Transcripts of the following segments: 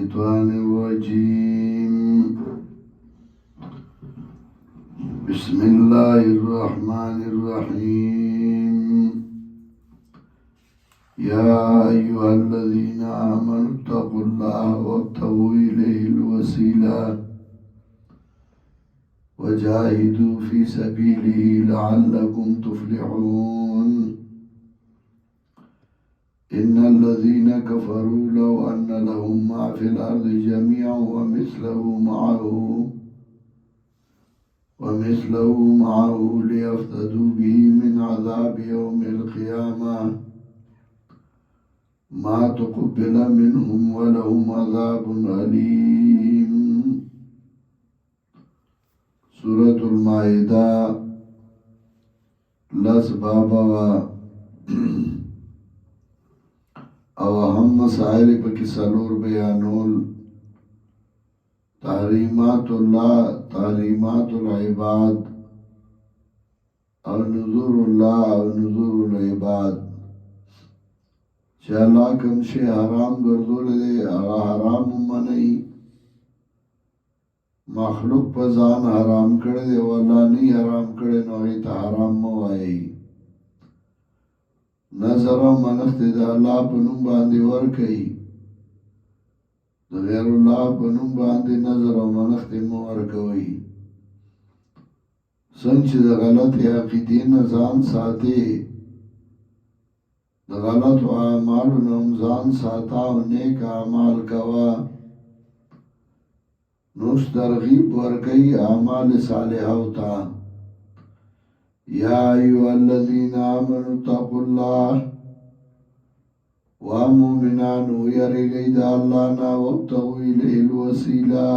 الشيطان الرجيم. بسم الله الرحمن الرحيم. يا أيها الذين آمنوا اتقوا الله وابتغوا إليه الوسيلة وجاهدوا في سبيله لعلكم تفلحون. إن الذين كفروا لو أن لهم ما في الأرض جميعا ومثله معه ليفتدوا به من عذاب يوم القيامة ما تقبل منهم ولهم عذاب أليم. سورة المائدة لس بابا او هم مسائل پکی سلور بیانول تحریمات اللہ، تحریمات العباد او نذور اللہ او نذور العباد. چه اللہ کم شی حرام گردول دے اغا حرام منئی، مخلوق پزان حرام کرده و اللہ نی حرام کرده نو غیتا حرام موائی. نظر و منخت دا اللہ پنم باندی ورکی، دا غیر اللہ پنم باندی نظر و منخت مورکوی. سنچ دا غلط عقیدی نزان ساتے، دا غلط و اعمال نمزان ساتا و نیک اعمال کوا، نوش ترغیب ورکی اعمال صالحہ ہوتا. یا ایوہ الذین آمنوا اتقوا اللہ ومؤمنانو یرگئی دا اللہ نا وابتغوا الیہ الوسیلہ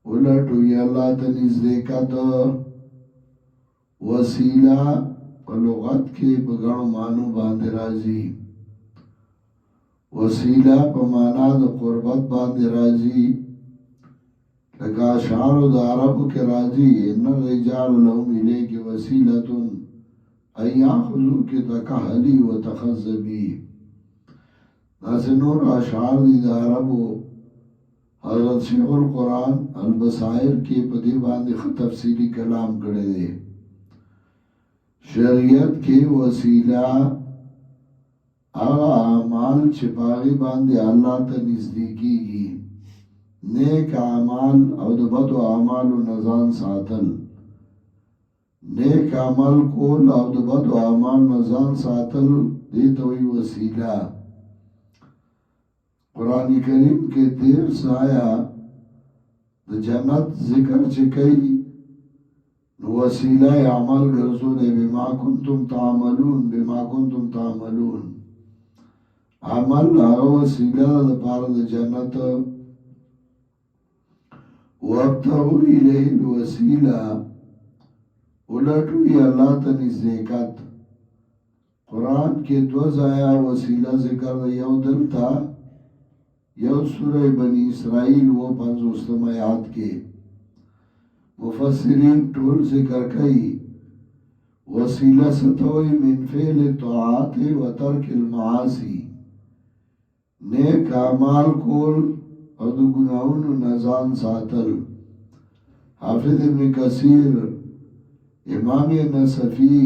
ولٹوی اللہ تنزدیکت. وسیلہ پلغت کے پگڑ مانو باندے رازی، وسیلہ پمانا دا قربت باندے رازی. لکا اشعار دا عربو کے راضی ان الرجال لهم الیک وسیلتن ایاخذو کے تکحلی و تخذبی. ناسی نور اشعار دی دا عربو حضرت شیخ القرآن البصائر کے پدی باندی خط تفصیلی کلام کرے دے. شریعت کے وسیلہ اغا اعمال چھپاغی باندی اللہ تا نزدیکی گی، نیک اعمال او د بدو اعمالو نزان ساتل. نیک عمل کول او د بدو اعمال نزان ساتل دیتوی وسیلہ. قرآن کریم کے 13 آیا د جنت ذکر چکئی وسیلہ عمل گرزو دے بما کنتم تعملون. عمل او وسیلہ دا پار د جنت. وابتغوا الیہ الوسیلہ الٹوی اللہ تنزدیکت. قرآن کے 2 آیا وسیلہ ذکر یو دل تھا، یو سورہ بنی اسرائیل و 50 آیات کے. مفسرین ٹول ذکر کئی وسیلہ ستوئی من فعل الطاعات و ترک المعاصی، نیک اعمال کول او دو گناہونو نزان ساتل. حافظ ابن کثیر، امام نصفی،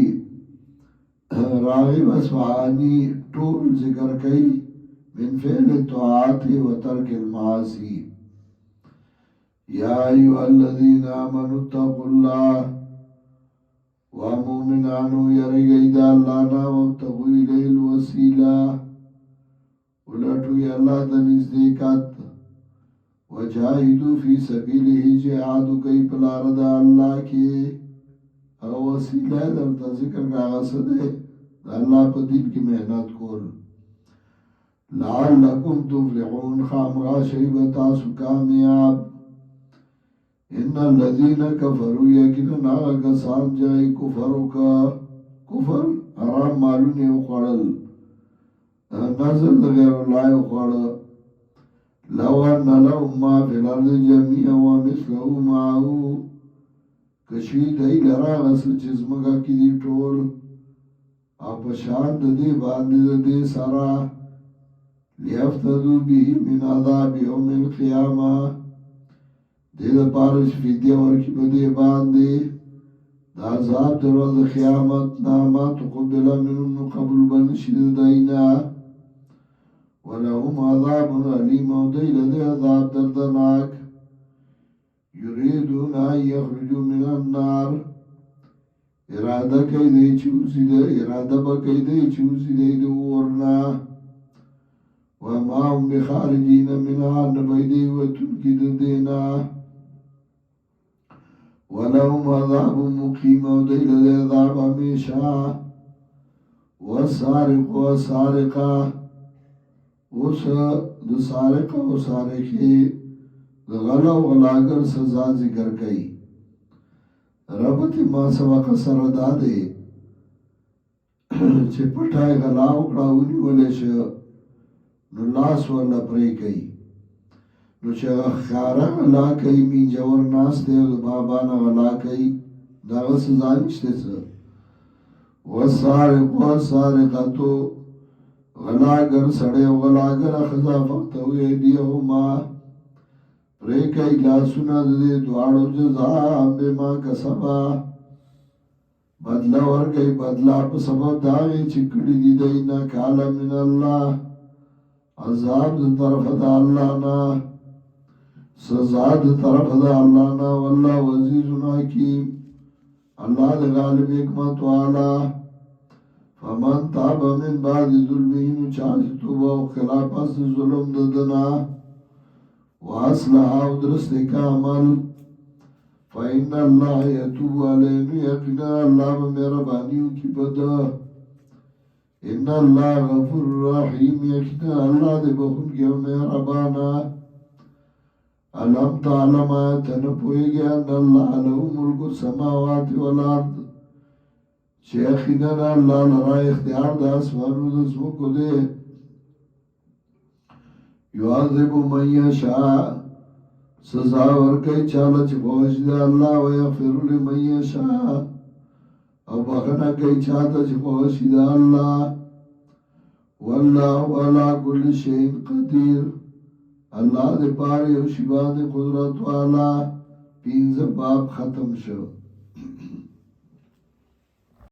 راغب اصفہانی ٹول ذکر کئی من فعل الطاعات و ترک المعاصی. یا ایوہ الذین آمنوا اتقوا اللہ ومؤمنانو یرگئی دا اللہ نا وابتغوا الیہ الوسیلہ ولٹوی اللہ تنزدیکت. وجاہدو فی سبیلہ جہادو کئی پلارد اللہ کی. وسیلہ در تا ذکر کا غصد ہے اللہ پا دین کی محنت کول. لعلکم تفلحون خامغا شیبتا سکامیاب. ان الذین کفروا یکنن آغا کسان جائی کفرو کا کفر حرام مالونی اخوڑل، نظر غیر اللہ اخوڑل. لو ان لهم ما فی الارض جميعا ومثله معه کشید ای لرا غسل چزمگا کی دی ٹول او پشاند دی باندی دی سرا لیفتدو به من عذاب یوم القیامة دې دپاره چې فدیه ورکړي په دې باندې د عذاب د ورځې قیامت نه ما تقبل منهم نو قبول به نشي د دوی نه ولهم عذاب علیم او دوی له دې عذاب دردناک یریدون ان یخرجوا من النار اراده کوي دی چې وځي اراده به کوي دی چې وځي دی د اور نه وما هم بخارجین منها نه به دی وتونکي د دې نه ولهم عذاب مقیم او دی له دې عذاب همیشه والسارق والسارقه اوس د سارق او سارقې د غلا او غلاګر سزا ذکر کوي ربط ما سبق سره دا دی چې پټای غلا وکړه ونیولې شو نو لاس ولا پرې کوي نو چې ښکاره غلا کوي مینجور ناس دی او د بابا نه غلا کوي دغه سزا نشته څه والسارق والسارقة غلاګر سړی او غلاګر ښځه فقطعوا ایدیهما پرې کوي لاسونه د دې دواړو جزاء بما کسبا بدله ورکوي بدله په سبب د هغې چې کړي دي دوی نه کاله من الله عذاب د طرفه د الله نه سزا د طرفه د الله نه والله عزیز حکیم الله د غالب حکمت والا فمن تاب من بعد ظلمه نو چا چې توبه وکړه پس ظلم د ده نه واصلح او درست کا عمل فإن الله يتوب عليه یقینا الله به مهربانیو کی بده ان الله غفور رحیم یقینا الله دې بخونکی او مهربانه علم تعلم تن پوهیږي ان الله له ملک السماوات والارض چې یقینا الله لرا اختیار د اسمانو د ځمکو دی یعذب من یشاء سزا ورکوي چاله چې خوښ دی الله ویغفر لمن یشاء او بخښنه کوي چاته چې خوښ دی الله والله على كل شيء قدير الله دې پاره یو شی باندې قدرت والا پینځه باب ختم شو